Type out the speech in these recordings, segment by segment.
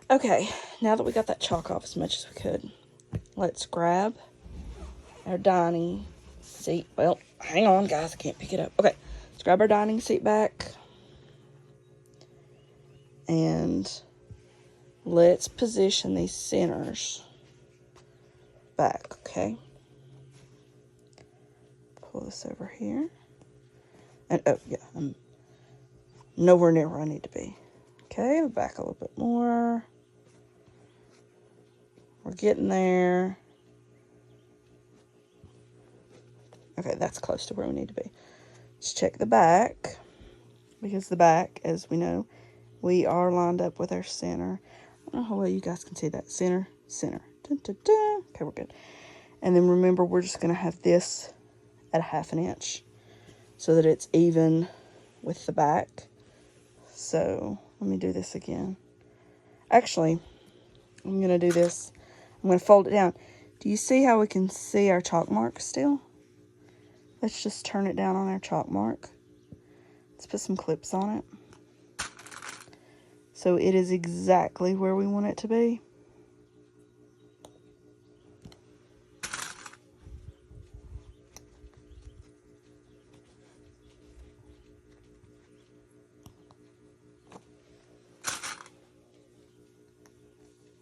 Okay, now that we got that chalk off as much as we could, let's grab our dining seat. Well, hang on, guys, I can't pick it up. Okay, let's grab our dining seat back. And let's position these centers back, okay? Pull this over here. And, oh, yeah, I'm nowhere near where I need to be. Okay, back a little bit more. We're getting there. Okay, that's close to where we need to be. Let's check the back. Because the back, as we know, we are lined up with our center. I don't know how well you guys can see that. Center, center. Dun, dun, dun. Okay, we're good. And then remember, we're just going to have this at 1/2 inch so that it's even with the back. So let me do this again. Actually, I'm going to do this. I'm going to fold it down. Do you see how we can see our chalk mark still? Let's just turn it down on our chalk mark. Let's put some clips on it. So it is exactly where we want it to be.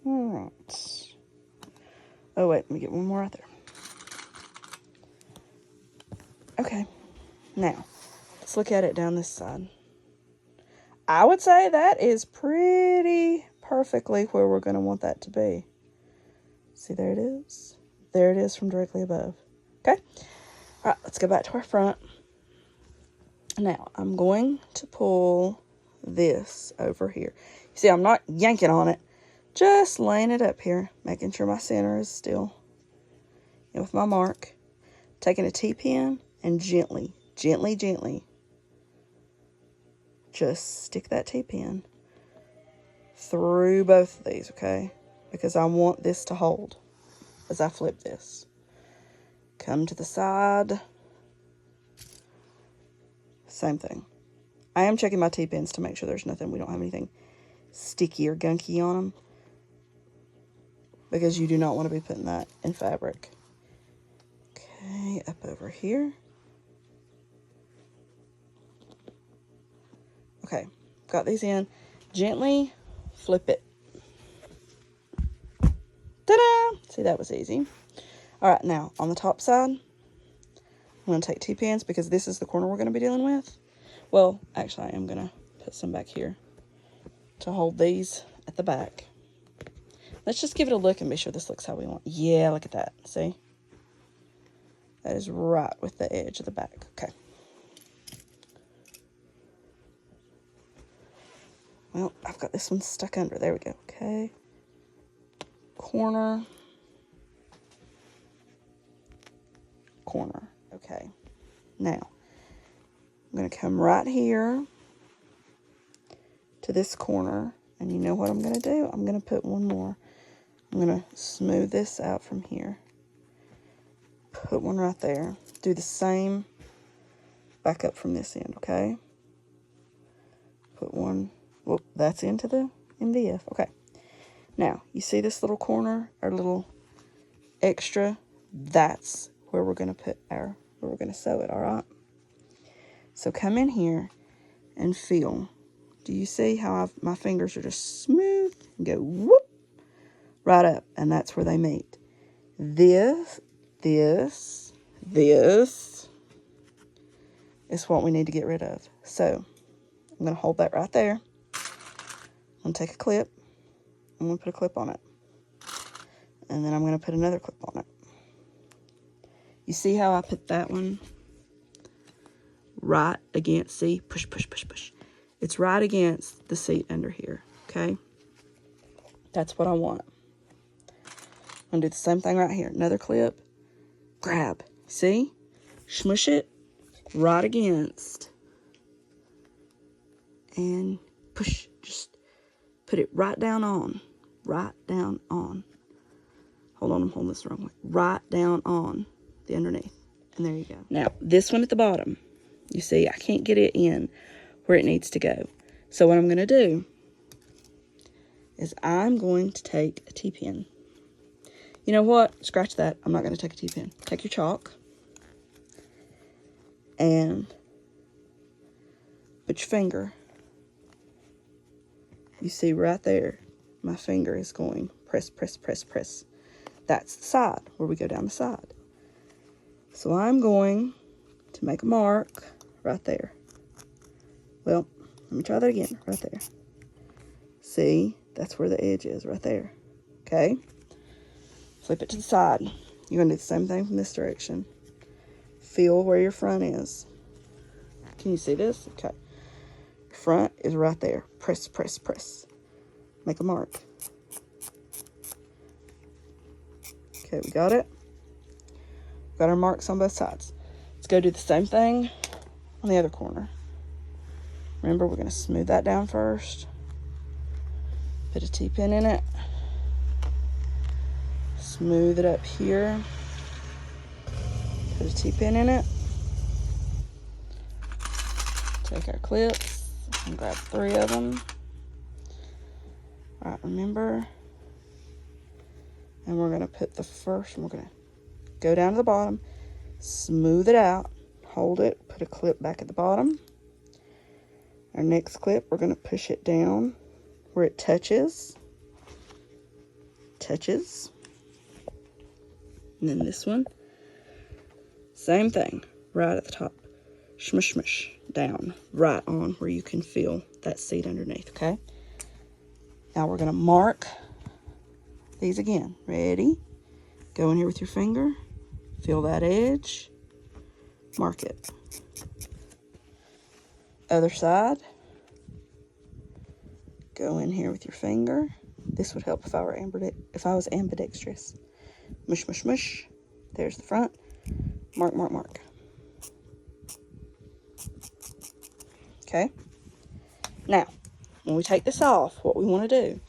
Alright. Oh wait, let me get one more out there. Okay, now let's look at it down this side. I would say that is pretty perfectly where we're going to want that to be. See, there it is. There it is from directly above. Okay, all right, let's go back to our front. Now, I'm going to pull this over here. You see, I'm not yanking on it, just laying it up here, making sure my center is still in with my mark. Taking a T-pin and gently, gently, gently, just stick that T-pin through both of these, okay? Because I want this to hold as I flip this. Come to the side. Same thing. I am checking my T-pins to make sure there's nothing, we don't have anything sticky or gunky on them. Because you do not want to be putting that in fabric. Okay, up over here. Okay, got these in. Gently flip it. Ta-da! See, that was easy. All right, now on the top side, I'm going to take T-pins because this is the corner we're going to be dealing with. Well, actually, I am going to put some back here to hold these at the back. Let's just give it a look and be sure this looks how we want. Yeah, look at that. See? That is right with the edge of the back. Okay. Well, I've got this one stuck under. There we go. Okay. Corner. Corner. Okay. Now, I'm going to come right here to this corner. And you know what I'm going to do? I'm going to put one more. I'm going to smooth this out from here. Put one right there. Do the same back up from this end, okay? Put one. Well, that's into the MDF. Okay. Now, you see this little corner, our little extra? That's where we're going to put where we're going to sew it, all right? So come in here and feel. Do you see how my fingers are just smooth and go whoop right up? And that's where they meet. This is what we need to get rid of. So I'm going to hold that right there. I'm going to take a clip. I'm going to put a clip on it. And then I'm going to put another clip on it. You see how I put that one right against, see, push, push, push, push. It's right against the seat under here, okay? That's what I want. I'm going to do the same thing right here. Another clip. Grab. See? Smush it right against. And push. Just put it right down on. Right down on. Hold on, I'm holding this the wrong way. Right down on the underneath. And there you go. Now, this one at the bottom. You see, I can't get it in where it needs to go. So what I'm going to do is I'm going to take a T-pin. You know what? Scratch that. I'm not going to take a T-pin. Take your chalk and put your finger. You see right there, my finger is going press, press, press, press. That's the side, where we go down the side. So I'm going to make a mark right there. Well, let me try that again, right there. See, that's where the edge is, right there. Okay? Flip it to the side. You're going to do the same thing from this direction. Feel where your front is. Can you see this? Okay. Front is right there. Press, press, press. Make a mark. Okay, we got it. Got our marks on both sides. Let's go do the same thing on the other corner. Remember, we're going to smooth that down first. Put a T-pin in it. Smooth it up here. Put a T-pin in it. Take our clips and grab 3 of them. All right, remember. And we're going to put the first, and we're going to go down to the bottom, smooth it out, hold it, put a clip back at the bottom. Our next clip, we're going to push it down where it touches. And then this one, same thing, right at the top. Smush, smush, down, right on where you can feel that seat underneath, okay? Now we're going to mark these again. Ready? Go in here with your finger, feel that edge, mark it. Other side. Go in here with your finger. This would help if I was ambidextrous. Mush, mush, mush. There's the front. Mark, mark, mark. Okay? Now, when we take this off, what we want to do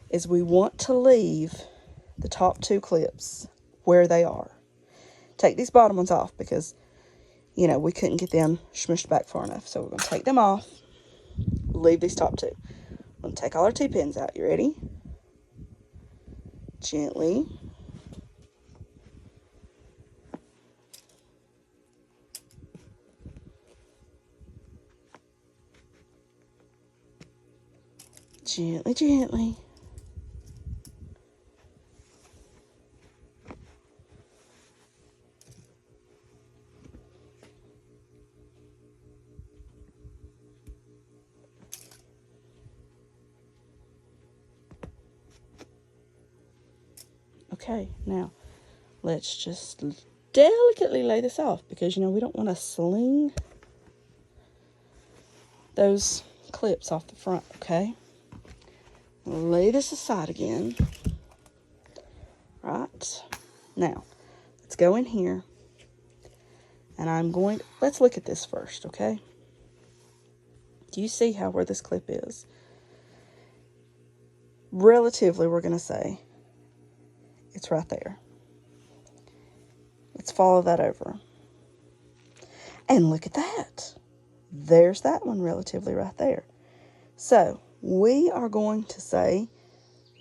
is we want to leave the top 2 clips where they are. Take these bottom ones off because, you know, we couldn't get them smushed back far enough. So we're going to take them off, leave these top 2. We're going to take all our T-pins out. You ready? Gently. Gently, gently. Okay, now let's just delicately lay this off because, you know, we don't want to sling those clips off the front, okay? Lay this aside again. Right. Now, let's go in here. And let's look at this first, okay? Do you see where this clip is? Relatively, we're going to say it's right there. Let's follow that over. And look at that. There's that one relatively right there. So, we are going to say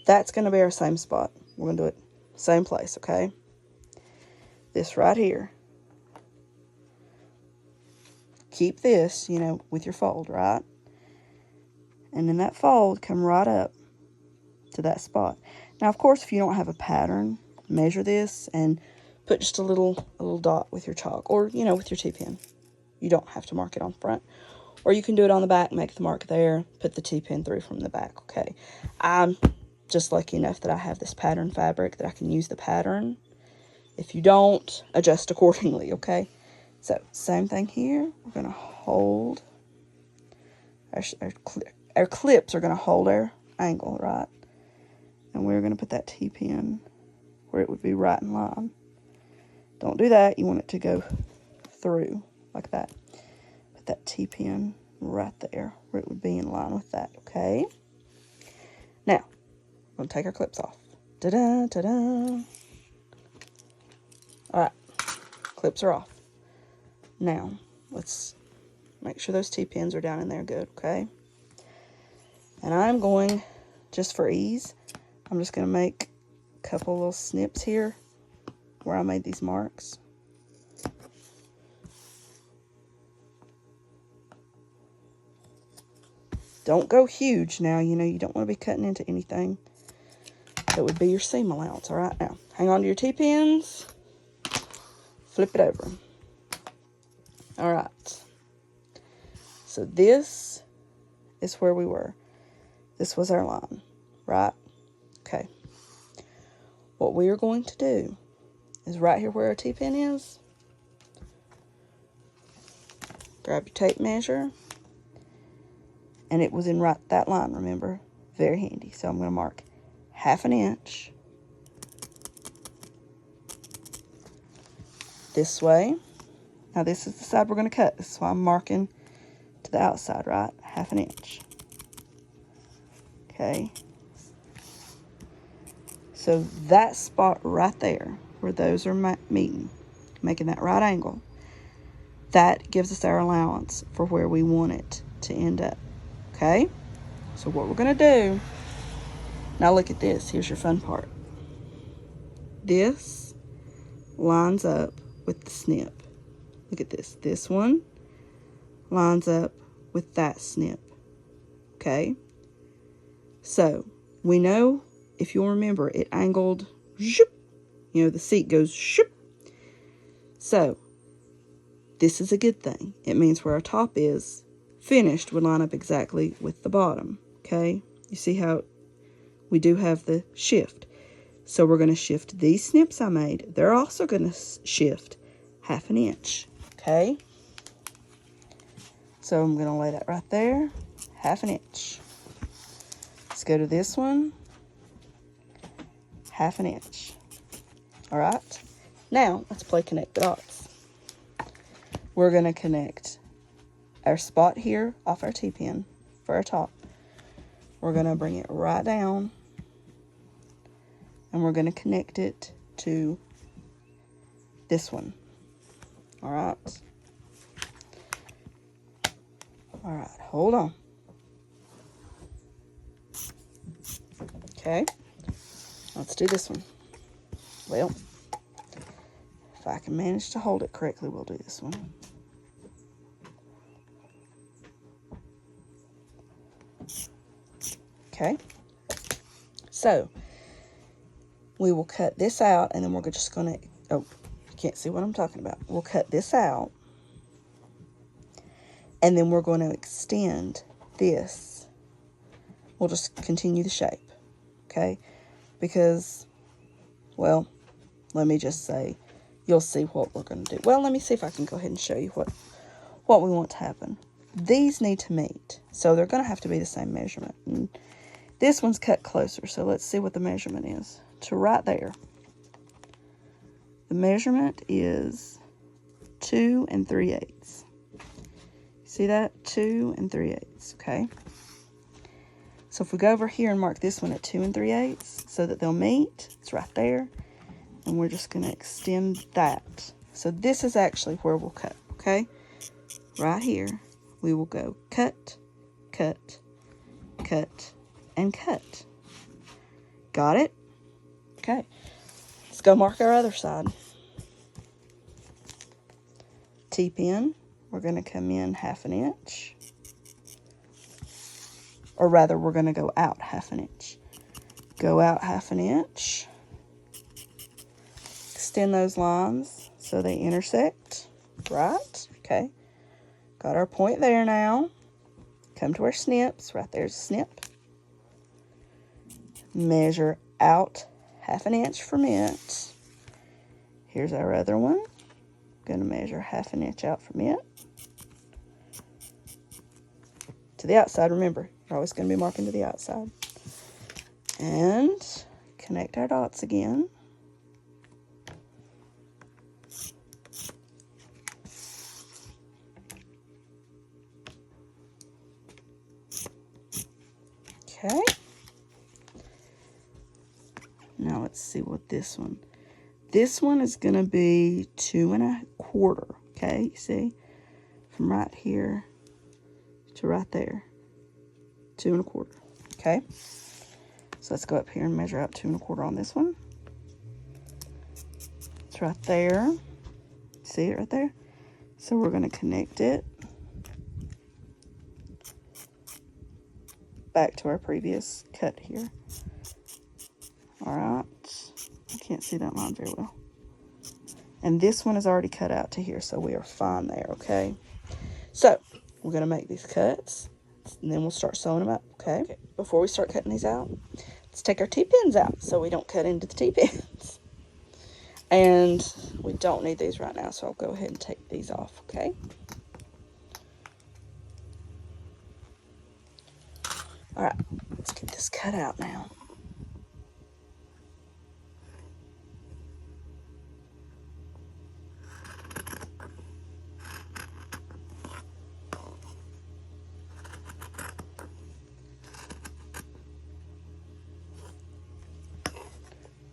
that's going to be our same spot. We're going to do it same place, okay? This right here. Keep this, you know, with your fold, right? And in that fold, come right up to that spot. Now, of course, if you don't have a pattern, measure this and put just a little dot with your chalk or, you know, with your T-pin. You don't have to mark it on front. Or you can do it on the back, make the mark there, put the T-pin through from the back, okay? I'm just lucky enough that I have this pattern fabric that I can use the pattern. If you don't, adjust accordingly, okay? So, same thing here. We're going to hold, our clips are going to hold our angle, right? And we're going to put that T-pin where it would be right in line. Don't do that. You want it to go through like that. Put that T-pin right there where it would be in line with that, okay? Now, we're going to take our clips off. Ta-da, ta-da. All right, clips are off. Now, let's make sure those T-pins are down in there good, okay? And I'm going just for ease, I'm just going to make a couple little snips here where I made these marks. Don't go huge now, you know, you don't want to be cutting into anything that would be your seam allowance. All right, now hang on to your T-pins, flip it over. All right, so this is where we were. This was our line, right? Okay. What we are going to do is right here where our T-pin is, grab your tape measure, and it was in right that line, remember? Very handy. So I'm going to mark 1/2 inch this way. Now this is the side we're going to cut. This is why I'm marking to the outside, right? 1/2 inch. Okay. So that spot right there, where those are meeting, making that right angle, that gives us our allowance for where we want it to end up. Okay? So what we're going to do, now look at this. Here's your fun part. This lines up with the snip. Look at this. This one lines up with that snip. Okay? So we know, if you'll remember, it angled, zoop, you know, the seat goes zoop. So this is a good thing. It means where our top is finished would line up exactly with the bottom. Okay? You see how we do have the shift. So we're going to shift these snips I made. They're also going to shift 1/2 inch. Okay? So I'm going to lay that right there. 1/2 inch. Let's go to this one. 1/2 inch. All right. Now let's play connect the dots. We're going to connect our spot here off our T-pin for our top. We're going to bring it right down, and we're going to connect it to this one. All right. All right, hold on. Okay, let's do this one. Well, if I can manage to hold it correctly, we'll do this one. Okay, so we will cut this out, and then we're just going to, oh, you can't see what I'm talking about. We'll cut this out, and then we're going to extend this. We'll just continue the shape, okay? Because, well, let me just say, you'll see what we're going to do. Well, let me see if I can go ahead and show you what we want to happen. These need to meet, so they're going to have to be the same measurement. And this one's cut closer, so let's see what the measurement is. To right there, the measurement is 2 3/8. See that? 2 3/8, okay? So if we go over here and mark this one at 2 3/8 so that they'll meet, it's right there. And we're just going to extend that. So this is actually where we'll cut, okay? Right here, we will go cut, cut, cut, and cut. Got it? Okay. Let's go mark our other side. T-pin, we're going to come in 1/2 inch. Or rather, we're going to go out 1/2 inch. Go out 1/2 inch. Extend those lines so they intersect. Right? Okay. Got our point there now. Come to our snips. Right there's a snip. Measure out 1/2 inch from it. Here's our other one. Going to measure 1/2 inch out from it. To the outside, remember, you're always going to be marking to the outside. And connect our dots again. Okay. Now let's see what this one. This one is going to be 2 1/4. Okay, you see? From right here to right there. 2 1/4. Okay. So let's go up here and measure out 2 1/4 on this one. It's right there. See it right there? So we're going to connect it back to our previous cut here. All right. I can't see that line very well. And this one is already cut out to here, so we are fine there, okay? So we're going to make these cuts, and then we'll start sewing them up, okay? Before we start cutting these out, let's take our T-pins out so we don't cut into the T-pins. And we don't need these right now, so I'll go ahead and take these off, okay? All right, let's get this cut out now.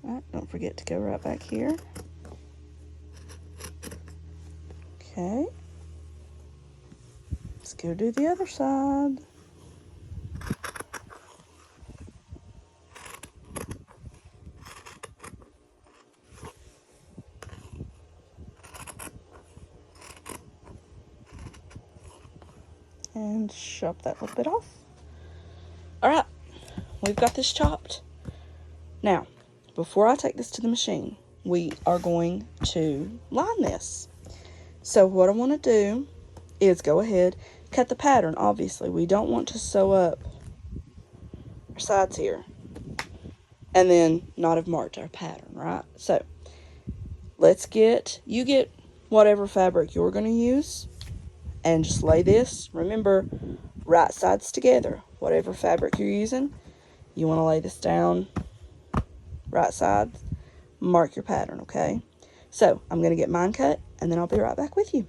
All right, don't forget to go right back here. Okay. Let's go do the other side. And chop that little bit off. All right, we've got this chopped. Now, before I take this to the machine, we are going to line this. So what I want to do is go ahead, cut the pattern. Obviously, we don't want to sew up our sides here and then not have marked our pattern, right? So you get whatever fabric you're going to use and just lay this. Remember, right sides together. Whatever fabric you're using, you want to lay this down, right sides, mark your pattern, okay? So I'm going to get mine cut, and then I'll be right back with you.